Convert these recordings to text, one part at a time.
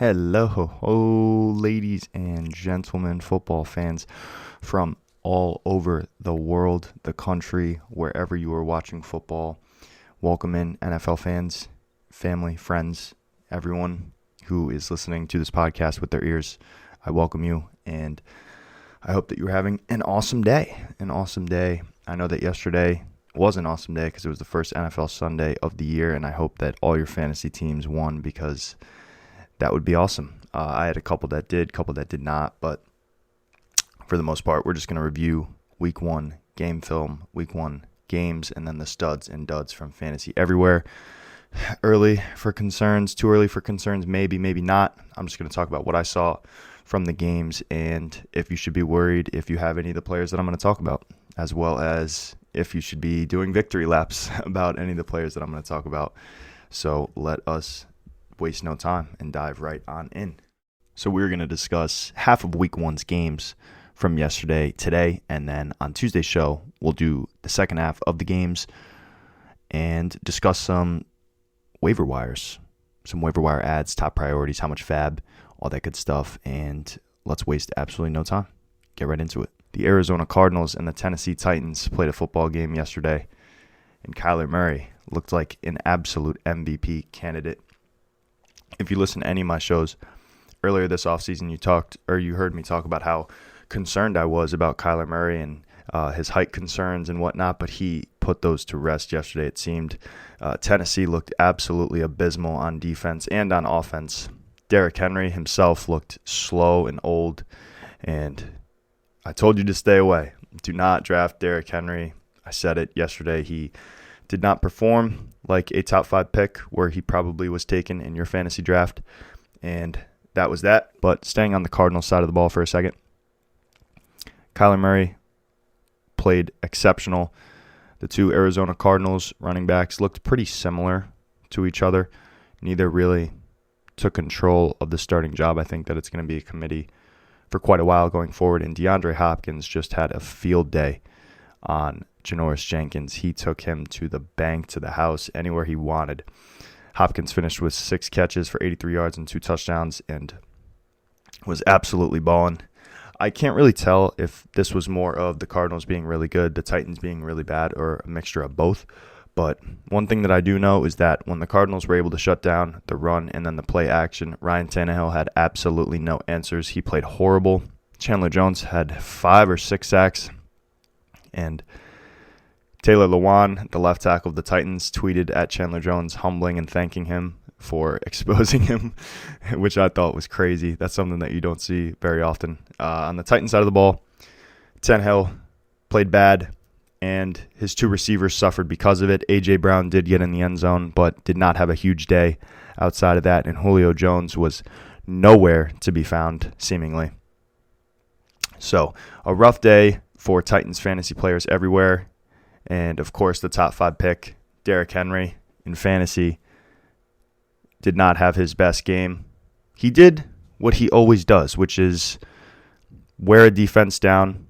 Hello, ladies and gentlemen, football fans from all over the world, the country, wherever you are watching football. Welcome in, NFL fans, family, friends, everyone who is listening to this podcast with their ears. I welcome you, and I hope that you're having an awesome day. I know that yesterday was an awesome day because it was the first NFL Sunday of the year, and I hope that all your fantasy teams won because that would be awesome. I had a couple that did, not, but for the most part, we're just going to review Week 1 game film, Week 1 games, and then the studs and duds from fantasy everywhere. Early for concerns, too early for concerns, maybe not. I'm just going to talk about what I saw from the games and if you should be worried if you have any of the players that I'm going to talk about, as well as if you should be doing victory laps about any of the players that I'm going to talk about. So let us waste no time and dive right on in. So we're going to discuss half of Week 1's games from yesterday, today, and then on Tuesday's show, we'll do the second half of the games and discuss some waiver wires, some waiver wire ads, top priorities, how much fab, all that good stuff, and let's waste absolutely no time. Get right into it. The Arizona Cardinals and the Tennessee Titans played a football game yesterday, and Kyler Murray looked like an absolute MVP candidate. If you listen to any of my shows earlier this offseason, you heard me talk about how concerned I was about Kyler Murray and his height concerns and whatnot, but he put those to rest yesterday, it seemed. Tennessee looked absolutely abysmal on defense and on offense. Derrick Henry himself looked slow and old, and I told you to stay away. Do not draft Derrick Henry. I said it yesterday. He did not perform like a top 5 pick where he probably was taken in your fantasy draft, and that was that. But staying on the Cardinals side of the ball for a second, Kyler Murray played exceptional. The two Arizona Cardinals running backs looked pretty similar to each other. Neither really took control of the starting job. I think that it's going to be a committee for quite a while going forward, and DeAndre Hopkins just had a field day on Janoris Jenkins. He took him to the bank, to the house, anywhere he wanted. Hopkins finished with 6 catches for 83 yards and 2 touchdowns and was absolutely balling. I can't really tell if this was more of the Cardinals being really good, the Titans being really bad, or a mixture of both. But one thing that I do know is that when the Cardinals were able to shut down the run and then the play action, Ryan Tannehill had absolutely no answers. He played horrible. Chandler Jones had 5 or 6 sacks. And Taylor Lewan, the left tackle of the Titans, tweeted at Chandler Jones, humbling and thanking him for exposing him, which I thought was crazy. That's something that you don't see very often. On the Titans side of the ball, Tannehill played bad, and his 2 receivers suffered because of it. A.J. Brown did get in the end zone, but did not have a huge day outside of that, and Julio Jones was nowhere to be found, seemingly. So, a rough day for Titans fantasy players everywhere. And, of course, the top 5 pick, Derrick Henry, in fantasy, did not have his best game. He did what he always does, which is wear a defense down,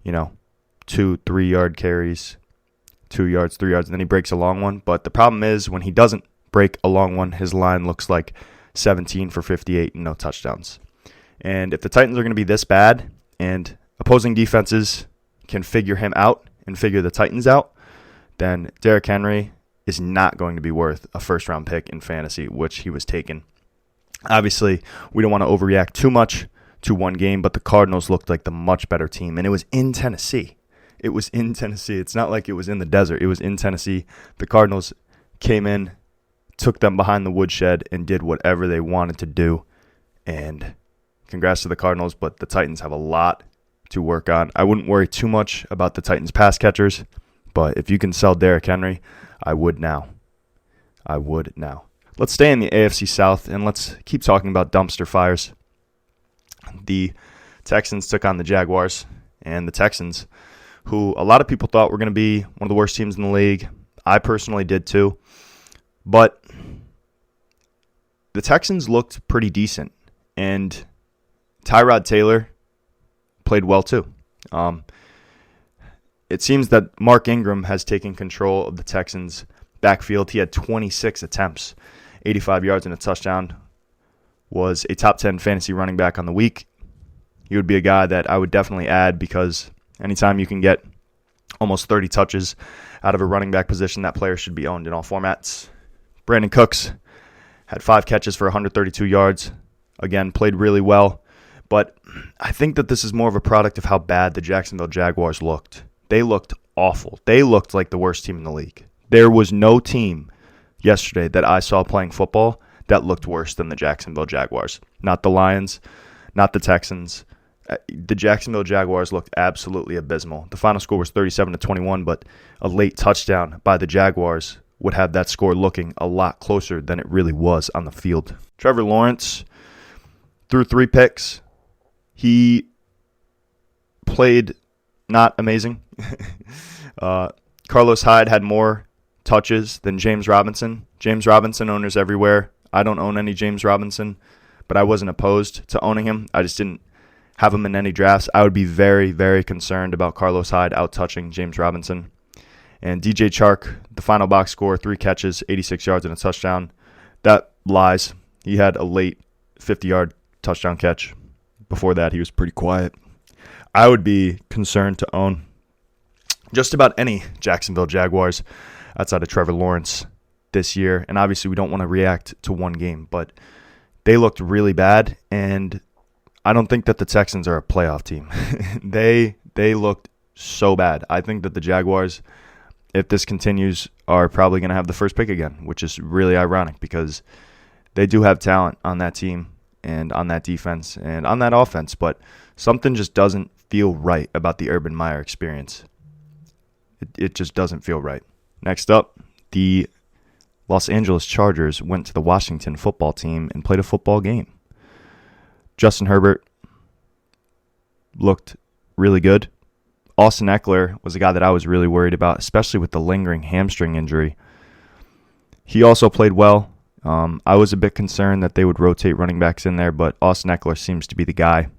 2-3 yard carries, 2 yards, 3 yards, and then he breaks a long one. But the problem is when he doesn't break a long one, his line looks like 17 for 58 and no touchdowns. And if the Titans are going to be this bad and opposing defenses can figure him out and figure the Titans out, then Derrick Henry is not going to be worth a first-round pick in fantasy, which he was taken. Obviously, we don't want to overreact too much to one game, but the Cardinals looked like the much better team, and it was in Tennessee. It's not like it was in the desert. It was in Tennessee. The Cardinals came in, took them behind the woodshed, and did whatever they wanted to do. And congrats to the Cardinals, but the Titans have a lot to work on. I wouldn't worry too much about the Titans pass catchers, but if you can sell Derrick Henry, I would now. Let's stay in the AFC South, and let's keep talking about dumpster fires. The Texans took on the Jaguars, and the Texans, who a lot of people thought were going to be one of the worst teams in the league. I personally did too. But the Texans looked pretty decent, and Tyrod Taylor played well too. It seems that Mark Ingram has taken control of the Texans' backfield. He had 26 attempts, 85 yards and a touchdown, was a top 10 fantasy running back on the week. He would be a guy that I would definitely add because anytime you can get almost 30 touches out of a running back position, that player should be owned in all formats. Brandon Cooks had 5 catches for 132 yards. Again, played really well. But I think that this is more of a product of how bad the Jacksonville Jaguars looked. They looked awful. They looked like the worst team in the league. There was no team yesterday that I saw playing football that looked worse than the Jacksonville Jaguars. Not the Lions, not the Texans. The Jacksonville Jaguars looked absolutely abysmal. The final score was 37-21, but a late touchdown by the Jaguars would have that score looking a lot closer than it really was on the field. Trevor Lawrence threw 3 picks. He played not amazing. Carlos Hyde had more touches than James Robinson. James Robinson owners everywhere. I don't own any James Robinson, but I wasn't opposed to owning him. I just didn't have him in any drafts. I would be very, very concerned about Carlos Hyde out-touching James Robinson. And DJ Chark, the final box score, 3 catches, 86 yards, and a touchdown. That lies. He had a late 50-yard touchdown catch. Before that, he was pretty quiet. I would be concerned to own just about any Jacksonville Jaguars outside of Trevor Lawrence this year. And obviously, we don't want to react to one game, but they looked really bad, and I don't think that the Texans are a playoff team. They looked so bad. I think that the Jaguars, if this continues, are probably going to have the first pick again, which is really ironic because they do have talent on that team and on that defense and on that offense, but something just doesn't feel right about the Urban Meyer experience. It just doesn't feel right. Next up, the Los Angeles Chargers went to the Washington football team and played a football game. Justin Herbert looked really good. Austin Eckler was a guy that I was really worried about, especially with the lingering hamstring injury. He also played well. I was a bit concerned that they would rotate running backs in there, but Austin Eckler seems to be the guy.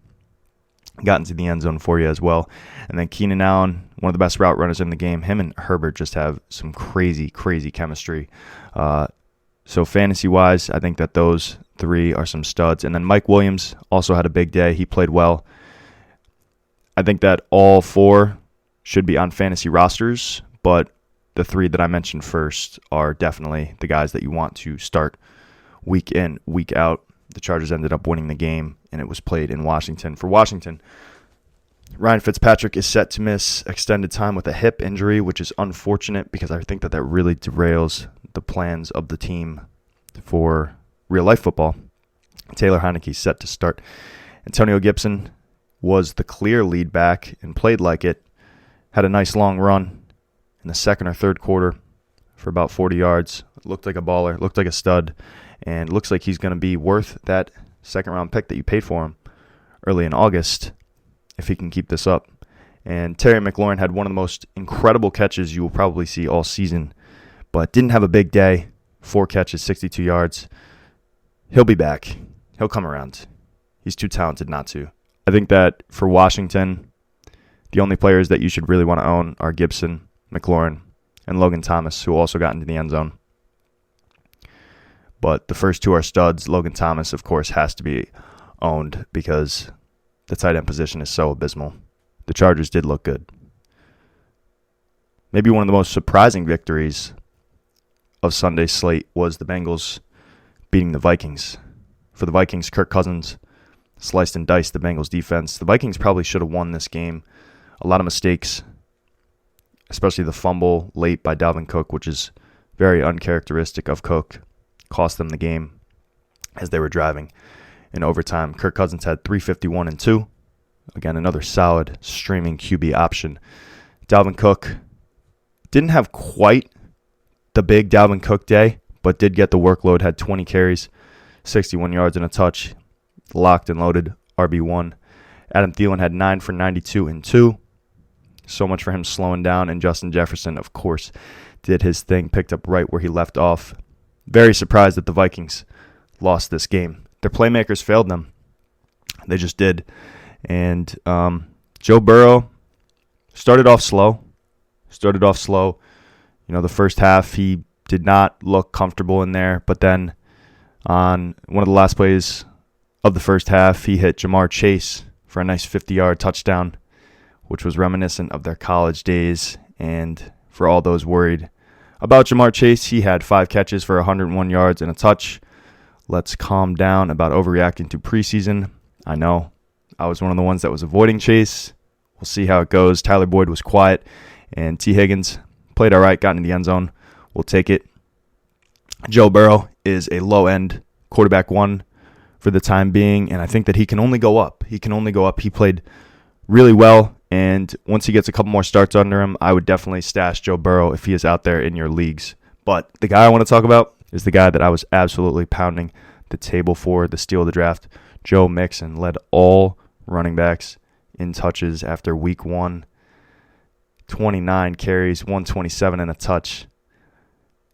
Got into the end zone for you as well. And then Keenan Allen, one of the best route runners in the game. Him and Herbert just have some crazy, crazy chemistry. So fantasy-wise, I think that those 3 are some studs. And then Mike Williams also had a big day. He played well. I think that all 4 should be on fantasy rosters, but the 3 that I mentioned first are definitely the guys that you want to start week in, week out. The Chargers ended up winning the game, and it was played in Washington. For Washington, Ryan Fitzpatrick is set to miss extended time with a hip injury, which is unfortunate because I think that really derails the plans of the team for real-life football. Taylor Heinicke set to start. Antonio Gibson was the clear lead back and played like it. Had a nice long run in the second or third quarter for about 40 yards. Looked like a baller, looked like a stud, and looks like he's going to be worth that second-round pick that you paid for him early in August if he can keep this up. And Terry McLaurin had one of the most incredible catches you will probably see all season, but didn't have a big day. 4 catches, 62 yards. He'll be back. He'll come around. He's too talented not to. I think that for Washington, the only players that you should really want to own are Gibson, McLaurin, and Logan Thomas, who also got into the end zone. But the first 2 are studs. Logan Thomas, of course, has to be owned because the tight end position is so abysmal. The Chargers did look good. Maybe one of the most surprising victories of Sunday's slate was the Bengals beating the Vikings. For the Vikings, Kirk Cousins sliced and diced the Bengals defense. The Vikings probably should have won this game. A lot of mistakes, especially the fumble late by Dalvin Cook, which is very uncharacteristic of Cook, cost them the game as they were driving in overtime. Kirk Cousins had 351 and 2. Again, another solid streaming QB option. Dalvin Cook didn't have quite the big Dalvin Cook day, but did get the workload, had 20 carries, 61 yards and a touch, locked and loaded, RB1. Adam Thielen had 9 for 92 and 2. So much for him slowing down. And Justin Jefferson, of course, did his thing, picked up right where he left off. Very surprised that the Vikings lost this game. Their playmakers failed them. They just did. And Joe Burrow started off slow. You know, the first half, he did not look comfortable in there. But then on one of the last plays of the first half, he hit Jamar Chase for a nice 50-yard touchdown, which was reminiscent of their college days. And for all those worried about Jamar Chase, he had 5 catches for 101 yards and a touch. Let's calm down about overreacting to preseason. I know I was one of the ones that was avoiding Chase. We'll see how it goes. Tyler Boyd was quiet, and T. Higgins played all right, got in the end zone. We'll take it. Joe Burrow is a low-end quarterback one for the time being, and I think that he can only go up. He played really well, and once he gets a couple more starts under him, I would definitely stash Joe Burrow if he is out there in your leagues. But the guy I want to talk about is the guy that I was absolutely pounding the table for, the steal of the draft. Joe Mixon led all running backs in touches after week 1. 29 carries, 127 and a touch.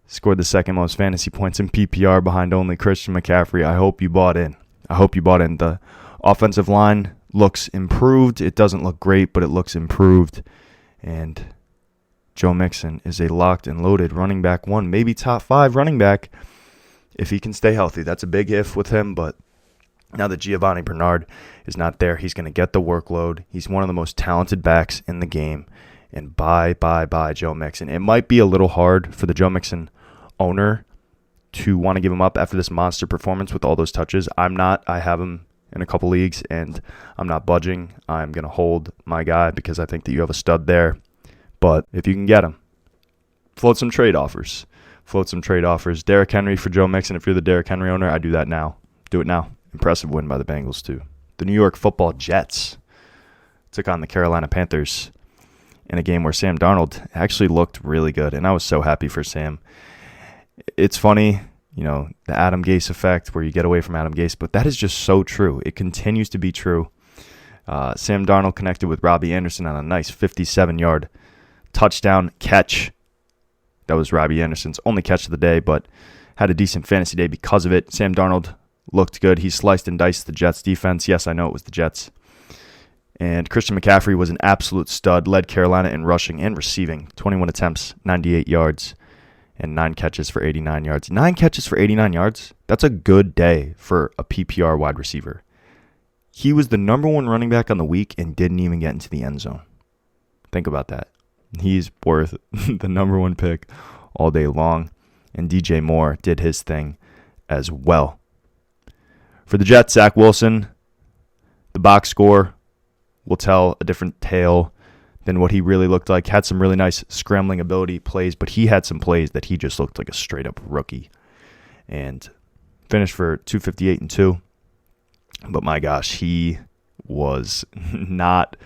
Scored the second most fantasy points in PPR behind only Christian McCaffrey. I hope you bought in. The offensive line looks improved. It doesn't look great, but it looks improved. And Joe Mixon is a locked and loaded running back one, maybe top 5 running back if he can stay healthy. That's a big if with him, but now that Giovanni Bernard is not there, he's going to get the workload. He's one of the most talented backs in the game. And bye, Joe Mixon. It might be a little hard for the Joe Mixon owner to want to give him up after this monster performance with all those touches. I'm not. I have him in a couple leagues, and I'm not budging. I'm going to hold my guy because I think that you have a stud there. But if you can get him, float some trade offers. Derrick Henry for Joe Mixon. If you're the Derrick Henry owner, I do that now. Do it now. Impressive win by the Bengals, too. The New York Football Jets took on the Carolina Panthers in a game where Sam Darnold actually looked really good, and I was so happy for Sam. It's funny, the Adam Gase effect where you get away from Adam Gase, but that is just so true. It continues to be true. Sam Darnold connected with Robbie Anderson on a nice 57-yard touchdown catch. That was Robbie Anderson's only catch of the day, but had a decent fantasy day because of it. Sam Darnold looked good. He sliced and diced the Jets defense. Yes, I know it was the Jets. And Christian McCaffrey was an absolute stud, led Carolina in rushing and receiving. 21 attempts, 98 yards, and 9 catches for 89 yards. 9 catches for 89 yards? That's a good day for a PPR wide receiver. He was the number 1 running back on the week and didn't even get into the end zone. Think about that. He's worth the number 1 pick all day long. And DJ Moore did his thing as well. For the Jets, Zach Wilson, the box score will tell a different tale than what he really looked like. Had some really nice scrambling ability plays, but he had some plays that he just looked like a straight-up rookie. And finished for 258 and 2. But my gosh, he was not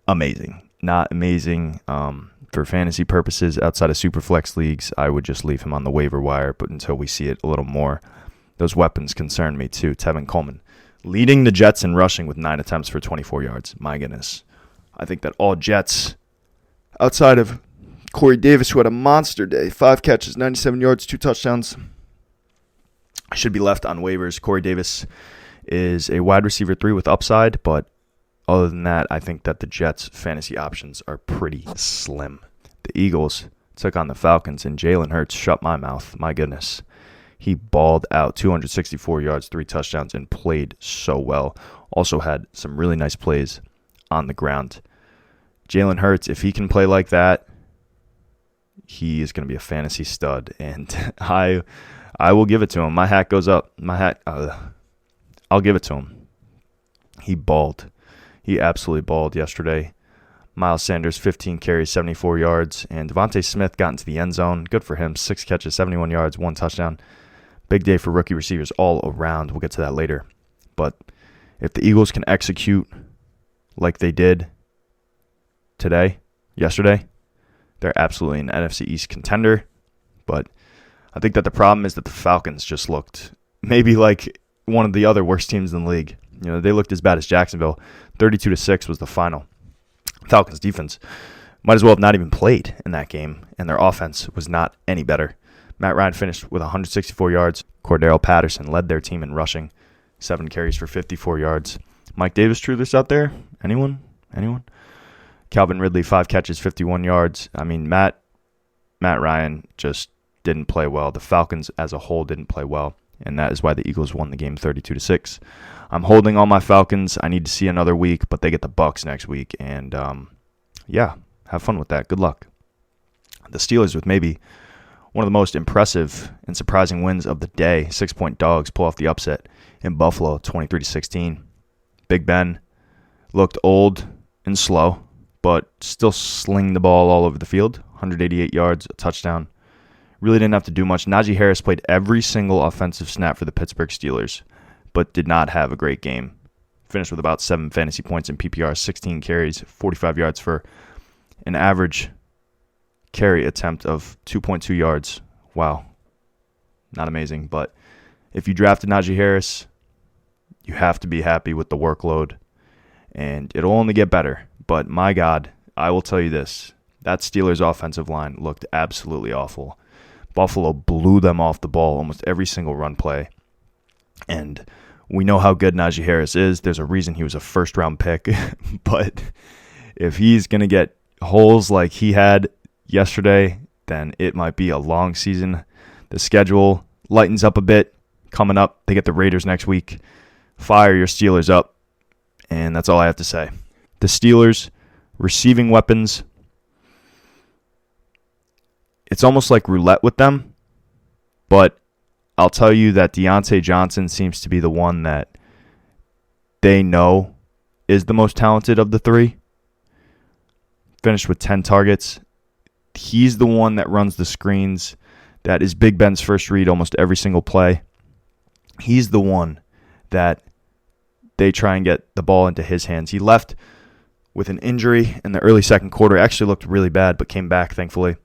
amazing. For fantasy purposes, outside of Superflex leagues, I would just leave him on the waiver wire. But until we see it a little more, those weapons concern me too. Tevin Coleman leading the Jets in rushing with 9 attempts for 24 yards. My goodness. I think that all Jets, outside of Corey Davis, who had a monster day, 5 catches, 97 yards, 2 touchdowns, should be left on waivers. Corey Davis is a wide receiver 3 with upside, but other than that, I think that the Jets' fantasy options are pretty slim. The Eagles took on the Falcons, and Jalen Hurts shut my mouth. My goodness. He balled out 264 yards, 3 touchdowns, and played so well. Also had some really nice plays on the ground. Jalen Hurts, if he can play like that, he is going to be a fantasy stud. And I will give it to him. My hat goes up. I'll give it to him. He balled. He absolutely balled yesterday. Miles Sanders, 15 carries, 74 yards. And Devontae Smith got into the end zone. Good for him. 6 catches, 71 yards, 1 touchdown. Big day for rookie receivers all around. We'll get to that later. But if the Eagles can execute like they did yesterday, they're absolutely an NFC East contender. But I think that the problem is that the Falcons just looked maybe like one of the other worst teams in the league. They looked as bad as Jacksonville. 32-6 was the final. Falcons defense might as well have not even played in that game, and their offense was not any better. Matt Ryan finished with 164 yards. Cordero Patterson led their team in rushing, 7 carries for 54 yards. Mike Davis Truthers out there? Anyone? Calvin Ridley, 5 catches, 51 yards. I mean, Matt Ryan just didn't play well. The Falcons as a whole didn't play well. and that is why the Eagles won the game 32-6. I'm holding on my Falcons. I need to see another week, but they get the Bucs next week, and have fun with that. Good luck. The Steelers with maybe one of the most impressive and surprising wins of the day. 6-point dogs pull off the upset in Buffalo, 23-16. Big Ben looked old and slow, but still slinging the ball all over the field. 188 yards, a touchdown. Really didn't have to do much. Najee Harris played every single offensive snap for the Pittsburgh Steelers, but did not have a great game. Finished with about 7 fantasy points in PPR, 16 carries, 45 yards for an average carry attempt of 2.2 yards. Wow. Not amazing, but if you drafted Najee Harris, you have to be happy with the workload, and it'll only get better. But my God, I will tell you this. That Steelers offensive line looked absolutely awful. Buffalo blew them off the ball almost every single run play. And we know how good Najee Harris is. There's a reason he was a first-round pick. But if he's going to get holes like he had yesterday, then it might be a long season. The schedule lightens up a bit. Coming up, they get the Raiders next week. Fire your Steelers up. And that's all I have to say. The Steelers receiving weapons, it's almost like roulette with them, but I'll tell you that Deontay Johnson seems to be the one that they know is the most talented of the three. Finished with 10 targets. He's the one that runs the screens. That is Big Ben's first read almost every single play. He's the one that they try and get the ball into his hands. He left with an injury in the early second quarter. Actually looked really bad, but came back, thankfully.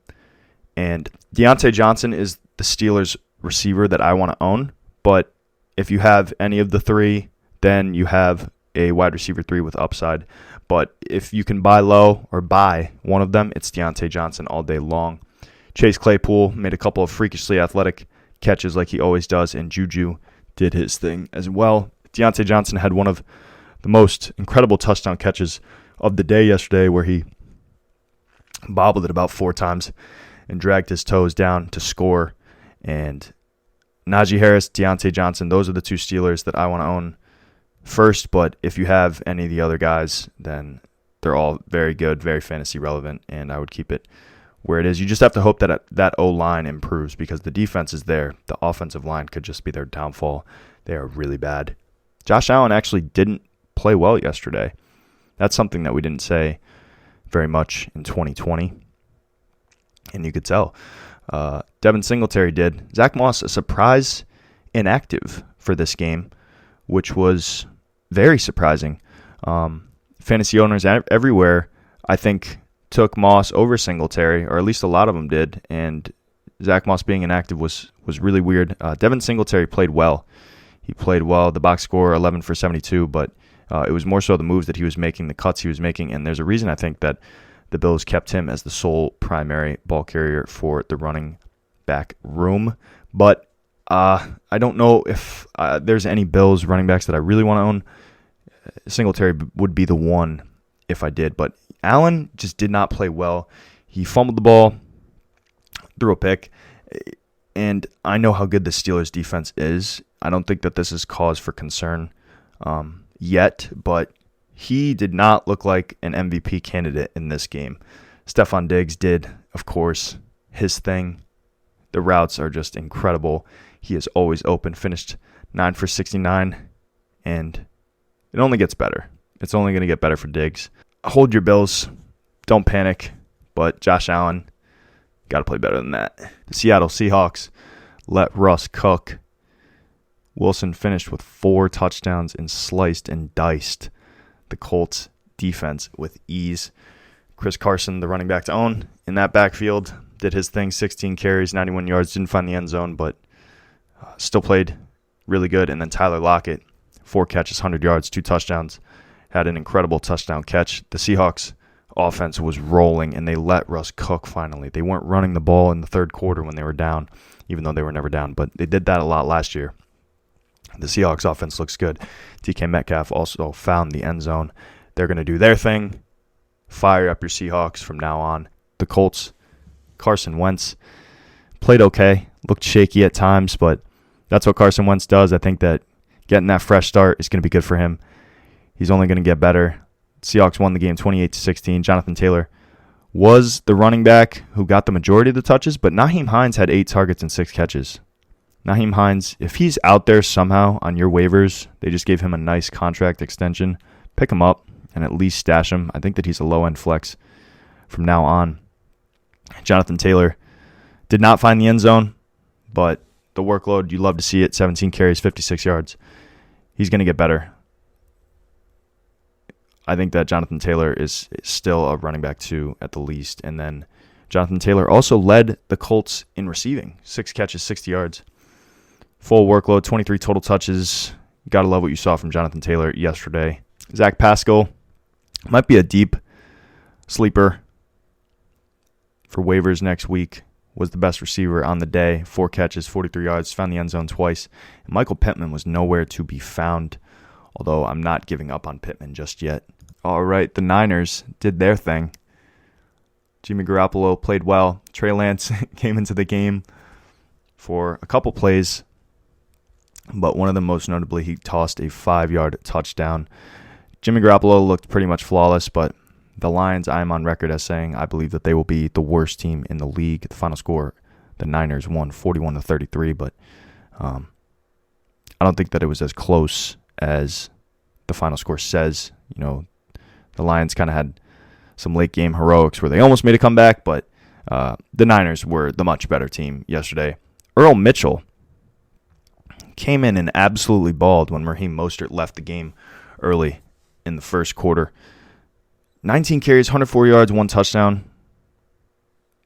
And Deontay Johnson is the Steelers receiver that I want to own. But if you have any of the three, then you have a wide receiver 3 with upside. But if you can buy low or buy one of them, it's Deontay Johnson all day long. Chase Claypool made a couple of freakishly athletic catches like he always does, and Juju did his thing as well. Deontay Johnson had one of the most incredible touchdown catches of the day yesterday, where he bobbled it about 4 times and dragged his toes down to score. And Najee Harris, Deontay Johnson, those are the 2 Steelers that I want to own first. But if you have any of the other guys, then they're all very good, very fantasy relevant, and I would keep it where it is. You just have to hope that that O-line improves, because the defense is there. The offensive line could just be their downfall. They are really bad. Josh Allen actually didn't play well yesterday. That's something that we didn't say very much in 2020, and you could tell. Devin Singletary did. Zach Moss, a surprise inactive for this game, which was very surprising. Fantasy owners everywhere, I think, took Moss over Singletary, or at least a lot of them did, and Zach Moss being inactive was really weird. Devin Singletary played well. He played well. The box score, 11 for 72, but it was more so the moves that he was making, the cuts he was making, and there's a reason I think that the Bills kept him as the sole primary ball carrier for the running back room. But I don't know if there's any Bills running backs that I really want to own. Singletary would be the one if I did, but Allen just did not play well. He fumbled the ball, threw a pick, and I know how good the Steelers' defense is. I don't think that this is cause for concern yet, but he did not look like an MVP candidate in this game. Stephon Diggs did, of course, his thing. The routes are just incredible. He is always open, finished 9 for 69, and it only gets better. It's only going to get better for Diggs. Hold your Bills. Don't panic, but Josh Allen, got to play better than that. The Seattle Seahawks let Russ cook. Wilson finished with 4 touchdowns and sliced and diced the Colts defense with ease. Chris Carson, the running back to own in that backfield, did his thing, 16 carries, 91 yards, didn't find the end zone, but still played really good. And then Tyler Lockett, 4 catches, 100 yards, 2 touchdowns, had an incredible touchdown catch. The Seahawks offense was rolling, and they let Russ cook finally. They weren't running the ball in the third quarter when they were down, even though they were never down, but they did that a lot last year. The Seahawks offense looks good. DK Metcalf also found the end zone. They're going to do their thing. Fire up your Seahawks from now on. The Colts, Carson Wentz, played okay. Looked shaky at times, but That's what Carson Wentz does. I think that getting that fresh start is going to be good for him. He's only going to get better. Seahawks won the game 28-16. Jonathan Taylor was the running back who got the majority of the touches, but Nyheim Hines had 8 targets and 6 catches. Nyheim Hines, if he's out there somehow on your waivers, they just gave him a nice contract extension, pick him up and at least stash him. I think that he's a low-end flex from now on. Jonathan Taylor did not find the end zone, but the workload, you love to see it. 17 carries, 56 yards. He's going to get better. I think that Jonathan Taylor is still a running back 2 at the least. And then Jonathan Taylor also led the Colts in receiving. 6 catches, 60 yards. Full workload, 23 total touches. Got to love what you saw from Jonathan Taylor yesterday. Zach Pascal might be a deep sleeper for waivers next week. Was the best receiver on the day. 4 catches, 43 yards, found the end zone twice. And Michael Pittman was nowhere to be found, although I'm not giving up on Pittman just yet. All right, the Niners did their thing. Jimmy Garoppolo played well. Trey Lance came into the game for a couple plays, but one of them most notably, he tossed a 5-yard touchdown. Jimmy Garoppolo looked pretty much flawless, but the Lions, I'm on record as saying I believe that they will be the worst team in the league. The final score, the Niners won 41-33, but I don't think that it was as close as the final score says. You know, the Lions kind of had some late game heroics where they almost made a comeback, but the Niners were the much better team yesterday. Earl Mitchell came in and absolutely balled when Raheem Mostert left the game early in the first quarter. 19 carries, 104 yards, 1 touchdown.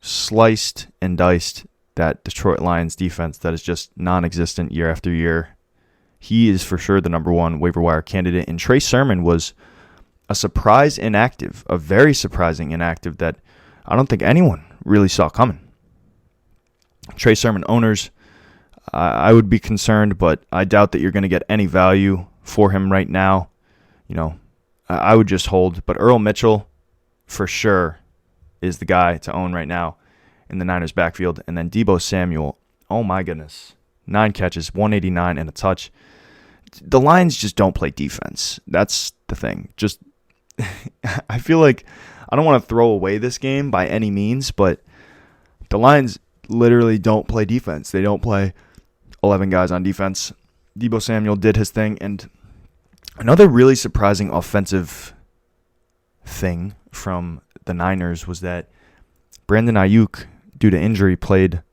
Sliced and diced that Detroit Lions defense that is just non-existent year after year. He is for sure the number 1 waiver wire candidate. And Trey Sermon was a surprise inactive, a very surprising inactive that I don't think anyone really saw coming. Trey Sermon owners, I would be concerned, but I doubt that you're going to get any value for him right now. You know, I would just hold. But Earl Mitchell, for sure, is the guy to own right now in the Niners backfield. And then Deebo Samuel, oh my goodness, 9 catches, 189 and a touch. The Lions just don't play defense. That's the thing. Just, I feel like I don't want to throw away this game by any means, but the Lions literally don't play defense. They don't play 11 guys on defense. Deebo Samuel did his thing, and another really surprising offensive thing from the Niners was that Brandon Nyuk, due to injury, played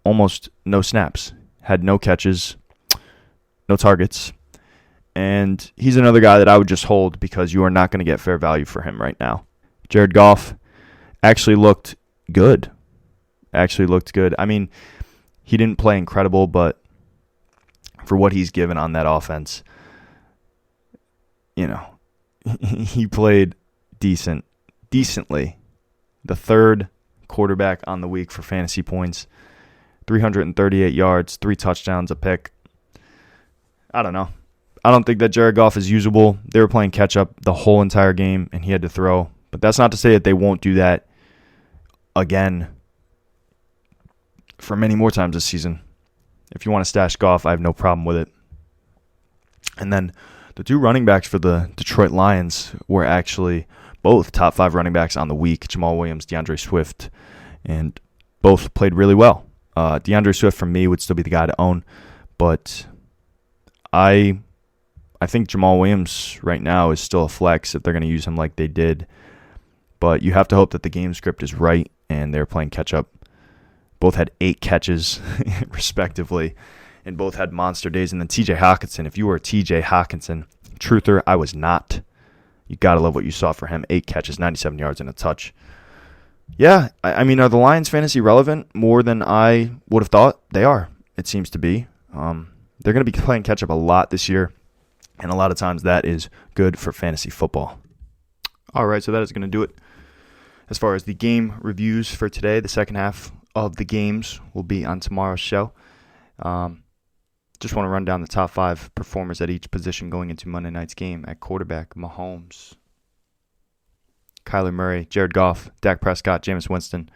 almost no snaps, had no catches, no targets, and he's another guy that I would just hold because you are not going to get fair value for him right now. Jared Goff actually looked good. I mean, he didn't play incredible, but for what he's given on that offense, you know, he played decently. The 3rd quarterback on the week for fantasy points, 338 yards, 3 touchdowns, a pick. I don't know. I don't think that Jared Goff is usable. They were playing catch-up the whole entire game, and he had to throw. But that's not to say that they won't do that again for many more times this season. If you want to stash Goff, I have no problem with it. And then the 2 running backs for the Detroit Lions were actually both top 5 running backs on the week, Jamal Williams, DeAndre Swift, and both played really well. DeAndre Swift, for me, would still be the guy to own, but I think Jamal Williams right now is still a flex if they're going to use him like they did. But you have to hope that the game script is right and they're playing catch-up. Both had 8 catches, respectively, and both had monster days. And then T.J. Hawkinson, if you were a T.J. Hawkinson truther, I was not. You got to love what you saw for him. 8 catches, 97 yards, and a touch. Yeah, I mean, are the Lions fantasy relevant more than I would have thought? They are, it seems to be. They're going to be playing catch-up a lot this year, and a lot of times that is good for fantasy football. All right, so that is going to do it as far as the game reviews for today. The second half of the games will be on tomorrow's show. Just want to run down the top 5 performers at each position going into Monday night's game. At quarterback, Mahomes, Kyler Murray, Jared Goff, Dak Prescott, Jameis Winston.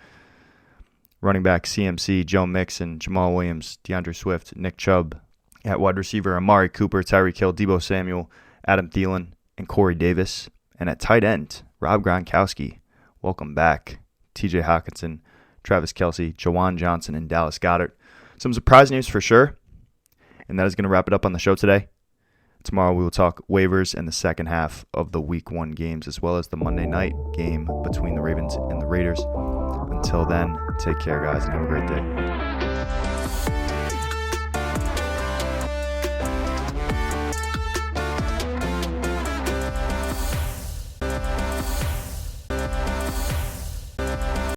Running back CMC, Joe Mixon, Jamal Williams, DeAndre Swift, Nick Chubb. At wide receiver, Amari Cooper, Tyreek Hill, Deebo Samuel, Adam Thielen, and Corey Davis. And at tight end, Rob Gronkowski. Welcome back. TJ Hawkinson, Travis Kelce, Jawan Johnson, and Dallas Goedert. Some surprise news for sure. And that is going to wrap it up on the show today. Tomorrow we will talk waivers and the second half of the Week 1 games, as well as the Monday night game between the Ravens and the Raiders. Until then, take care, guys, and have a great day.